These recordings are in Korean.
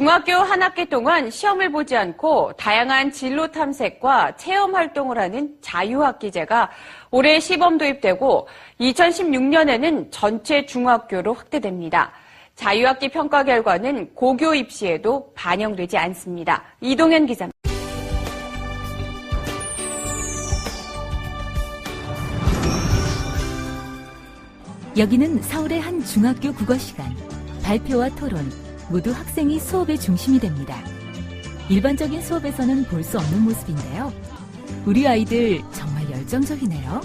중학교 한 학기 동안 시험을 보지 않고 다양한 진로 탐색과 체험 활동을 하는 자유학기제가 올해 시범 도입되고 2016년에는 전체 중학교로 확대됩니다. 자유학기 평가 결과는 고교 입시에도 반영되지 않습니다. 이동현 기자입니다. 여기는 서울의 한 중학교 국어 시간. 발표와 토론, 모두 학생이 수업의 중심이 됩니다. 일반적인 수업에서는 볼 수 없는 모습인데요. 우리 아이들 정말 열정적이네요.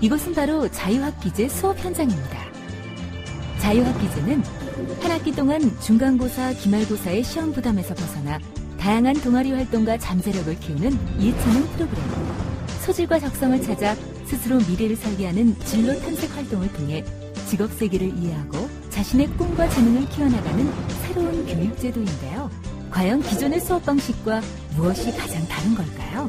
이곳은 바로 자유학기제 수업 현장입니다. 자유학기제는 한 학기 동안 중간고사, 기말고사의 시험 부담에서 벗어나 다양한 동아리 활동과 잠재력을 키우는 예체능 프로그램. 소질과 적성을 찾아 스스로 미래를 설계하는 진로 탐색 활동을 통해 직업 세계를 이해하고 자신의 꿈과 재능을 키워나가는 새로운 교육제도인데요. 과연 기존의 수업 방식과 무엇이 가장 다른 걸까요?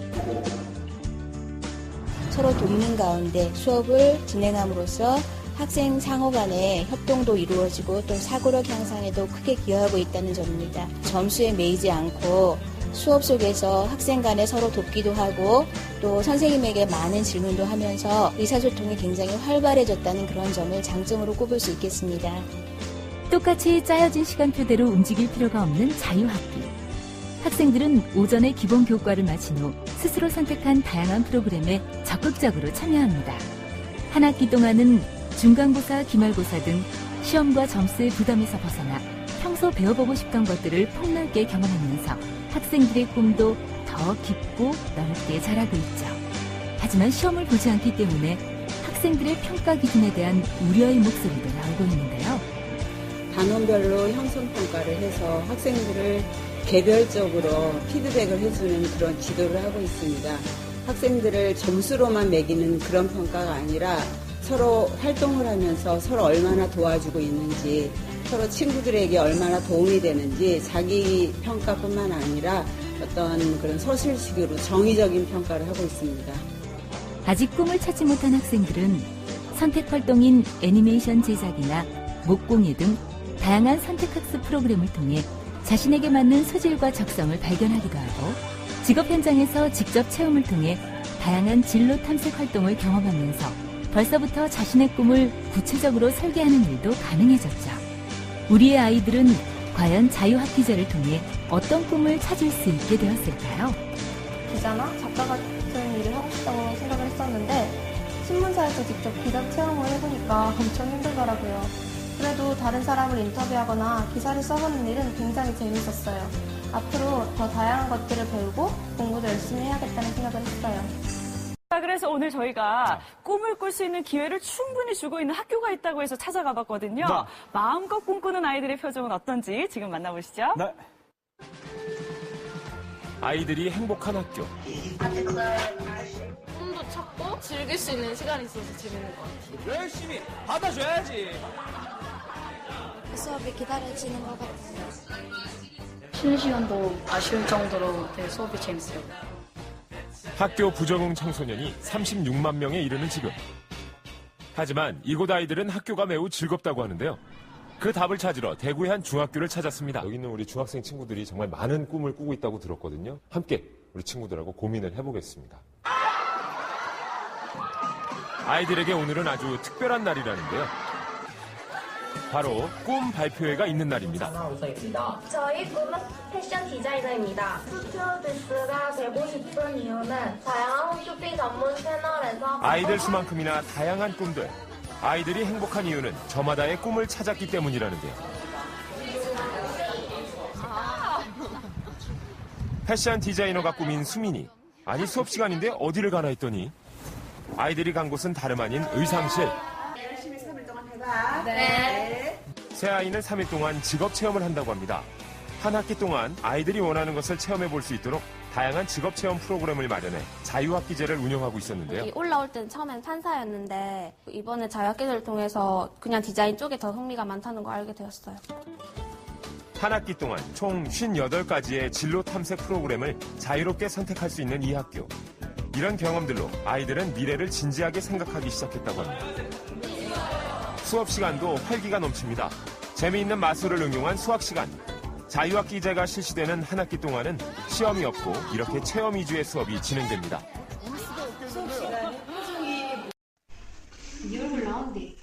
서로 돕는 가운데 수업을 진행함으로써 학생 상호 간의 협동도 이루어지고 또 사고력 향상에도 크게 기여하고 있다는 점입니다. 점수에 매이지 않고 수업 속에서 학생 간에 서로 돕기도 하고 또 선생님에게 많은 질문도 하면서 의사소통이 굉장히 활발해졌다는 그런 점을 장점으로 꼽을 수 있겠습니다. 똑같이 짜여진 시간표대로 움직일 필요가 없는 자유학기. 학생들은 오전에 기본 교과를 마친 후 스스로 선택한 다양한 프로그램에 적극적으로 참여합니다. 한 학기 동안은 중간고사, 기말고사 등 시험과 점수의 부담에서 벗어나 평소 배워보고 싶던 것들을 폭넓게 경험하면서 학생들의 꿈도 더 깊고 넓게 자라고 있죠. 하지만 시험을 보지 않기 때문에 학생들의 평가 기준에 대한 우려의 목소리도 나오고 있는데요. 단원별로 형성평가를 해서 학생들을 개별적으로 피드백을 해주는 그런 지도를 하고 있습니다. 학생들을 점수로만 매기는 그런 평가가 아니라 서로 활동을 하면서 서로 얼마나 도와주고 있는지, 서로 친구들에게 얼마나 도움이 되는지 자기 평가뿐만 아니라 어떤 그런 서술식으로 정의적인 평가를 하고 있습니다. 아직 꿈을 찾지 못한 학생들은 선택 활동인 애니메이션 제작이나 목공예 등 다양한 선택학습 프로그램을 통해 자신에게 맞는 소질과 적성을 발견하기도 하고 직업 현장에서 직접 체험을 통해 다양한 진로 탐색 활동을 경험하면서 벌써부터 자신의 꿈을 구체적으로 설계하는 일도 가능해졌죠. 우리의 아이들은 과연 자유학기제를 통해 어떤 꿈을 찾을 수 있게 되었을까요? 기자나 작가 같은 일을 하고 싶다고 생각을 했었는데 신문사에서 직접 기자 체험을 해보니까 엄청 힘들더라고요. 그래도 다른 사람을 인터뷰하거나 기사를 써보는 일은 굉장히 재밌었어요. 앞으로 더 다양한 것들을 배우고 공부도 열심히 해야겠다는 생각을 했어요. 그래서 오늘 저희가 꿈을 꿀 수 있는 기회를 충분히 주고 있는 학교가 있다고 해서 찾아가 봤거든요. 네. 마음껏 꿈꾸는 아이들의 표정은 어떤지 지금 만나보시죠. 네. 아이들이 행복한 학교. 꿈도 찾고 즐길 수 있는 시간이 있어서 재밌는 것 같아요. 열심히 받아줘야지. 수업이 기다려지는 것 같아요. 쉬는 시간도 아쉬울 정도로 되게 수업이 재밌어요. 학교 부적응 청소년이 36만 명에 이르는 지금. 하지만 이곳 아이들은 학교가 매우 즐겁다고 하는데요. 그 답을 찾으러 대구의 한 중학교를 찾았습니다. 여기 있는 우리 중학생 친구들이 정말 많은 꿈을 꾸고 있다고 들었거든요. 함께 우리 친구들하고 고민을 해보겠습니다. 아이들에게 오늘은 아주 특별한 날이라는데요. 바로 꿈 발표회가 있는 날입니다. 저희 꿈은 패션 디자이너입니다. 스튜어디스가 되고 싶은 이유는 다양한 홈쇼핑 전문 채널에서 아이들 수만큼이나 다양한 꿈들. 아이들이 행복한 이유는 저마다의 꿈을 찾았기 때문이라는데요. 패션 디자이너가 꿈인 수민이. 아니 수업 시간인데 어디를 가나 했더니 아이들이 간 곳은 다름 아닌 의상실. 열심히 3일 동안 해봐. 네. 새 아이는 3일 동안 직업 체험을 한다고 합니다. 한 학기 동안 아이들이 원하는 것을 체험해 볼 수 있도록 다양한 직업 체험 프로그램을 마련해 자유학기제를 운영하고 있었는데요. 올라올 때는 처음엔 판사였는데 이번에 자유학기제를 통해서 그냥 디자인 쪽에 더 흥미가 많다는 걸 알게 되었어요. 한 학기 동안 총 58가지의 진로 탐색 프로그램을 자유롭게 선택할 수 있는 이 학교. 이런 경험들로 아이들은 미래를 진지하게 생각하기 시작했다고 합니다. 수업 시간도 활기가 넘칩니다. 재미있는 마술을 응용한 수학 시간. 자유학기제가 실시되는 한 학기 동안은 시험이 없고 이렇게 체험 위주의 수업이 진행됩니다. 수업 시간에 표정이 네 얼굴 나온대.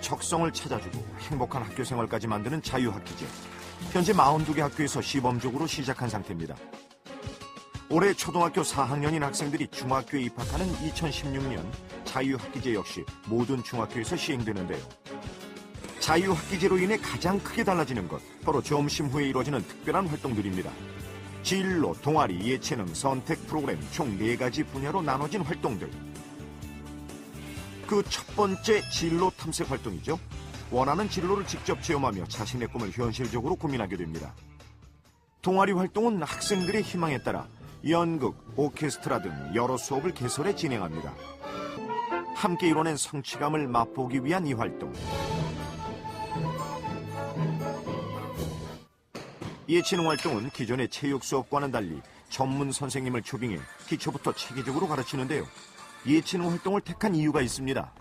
적성을 찾아주고 행복한 학교 생활까지 만드는 자유학기제. 현재 42개 학교에서 시범적으로 시작한 상태입니다. 올해 초등학교 4학년인 학생들이 중학교에 입학하는 2016년 자유학기제 역시 모든 중학교에서 시행되는데요. 자유학기제로 인해 가장 크게 달라지는 것, 바로 점심 후에 이루어지는 특별한 활동들입니다. 진로, 동아리, 예체능, 선택 프로그램 총 4가지 분야로 나눠진 활동들. 그 첫 번째 진로 탐색 활동이죠. 원하는 진로를 직접 체험하며 자신의 꿈을 현실적으로 고민하게 됩니다. 동아리 활동은 학생들의 희망에 따라 연극, 오케스트라 등 여러 수업을 개설해 진행합니다. 함께 이뤄낸 성취감을 맛보기 위한 이 활동. 예체능 활동은 기존의 체육 수업과는 달리 전문 선생님을 초빙해 기초부터 체계적으로 가르치는데요. 예체능 활동을 택한 이유가 있습니다.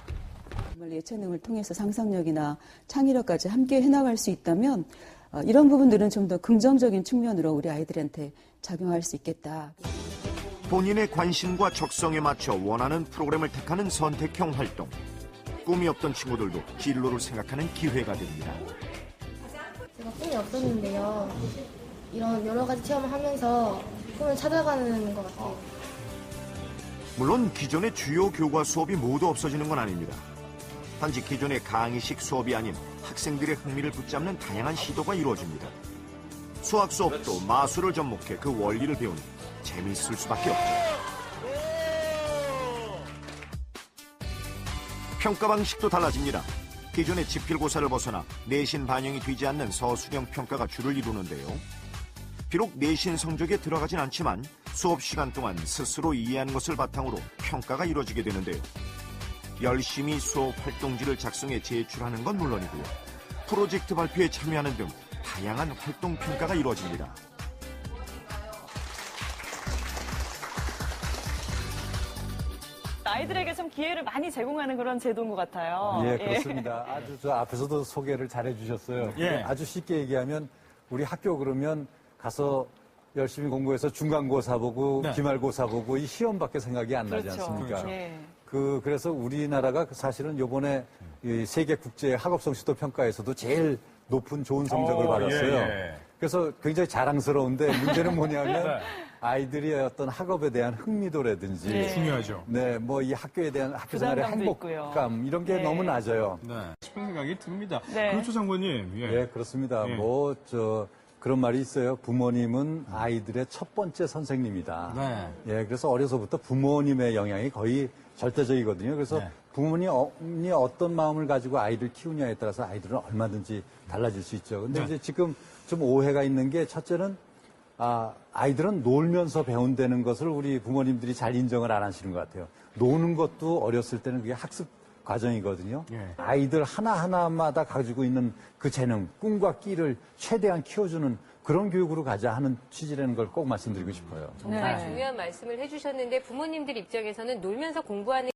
정말 예체능을 통해서 상상력이나 창의력까지 함께 해나갈 수 있다면 이런 부분들은 좀 더 긍정적인 측면으로 우리 아이들한테 작용할 수 있겠다. 본인의 관심과 적성에 맞춰 원하는 프로그램을 택하는 선택형 활동. 꿈이 없던 친구들도 진로를 생각하는 기회가 됩니다. 제가 꿈이 없었는데요. 이런 여러 가지 체험을 하면서 꿈을 찾아가는 것 같아요. 물론 기존의 주요 교과 수업이 모두 없어지는 건 아닙니다. 단지 기존의 강의식 수업이 아닌 학생들의 흥미를 붙잡는 다양한 시도가 이루어집니다. 수학 수업도 마술을 접목해 그 원리를 배우니 재미있을 수밖에 없죠. 평가 방식도 달라집니다. 기존의 지필고사를 벗어나 내신 반영이 되지 않는 서술형 평가가 주를 이루는데요. 비록 내신 성적에 들어가진 않지만 수업 시간 동안 스스로 이해한 것을 바탕으로 평가가 이루어지게 되는데요. 열심히 수업 활동지를 작성해 제출하는 건 물론이고요. 프로젝트 발표에 참여하는 등 다양한 활동 평가가 이루어집니다. 아이들에게 좀 기회를 많이 제공하는 그런 제도인 것 같아요. 예, 그렇습니다. 아주 저 앞에서도 소개를 잘해 주셨어요. 예. 아주 쉽게 얘기하면 우리 학교 그러면 가서 열심히 공부해서 중간고사 보고 네. 기말고사 보고 이 시험밖에 생각이 안 나지 그렇죠. 않습니까? 예. 그래서 우리나라가 사실은 요번에 이 세계 국제 학업 성취도 평가에서도 제일 높은 좋은 성적을 받았어요. 예. 그래서 굉장히 자랑스러운데 문제는 뭐냐면 네. 아이들이 어떤 학업에 대한 흥미도라든지 네. 중요하죠. 네, 뭐 이 학교에 대한 학교 생활의 부담감도 행복감 이런 게 네. 너무 낮아요. 네. 싶은 생각이 듭니다. 네. 그렇죠, 장관님. 예. 네, 그렇습니다. 예. 그런 말이 있어요. 부모님은 아이들의 첫 번째 선생님이다. 네. 예, 그래서 어려서부터 부모님의 영향이 거의 절대적이거든요. 그래서 네. 부모님이 어떤 마음을 가지고 아이를 키우냐에 따라서 아이들은 얼마든지 달라질 수 있죠. 근데 네. 이제 지금 좀 오해가 있는 게 첫째는 아이들은 놀면서 배운다는 것을 우리 부모님들이 잘 인정을 안 하시는 것 같아요. 노는 것도 어렸을 때는 그게 학습 과정이거든요. 예. 아이들 하나하나마다 가지고 있는 그 재능, 꿈과 끼를 최대한 키워주는 그런 교육으로 가자 하는 취지라는 걸 꼭 말씀드리고 싶어요. 정말 중요한 말씀을 해주셨는데 부모님들 입장에서는 놀면서 공부하는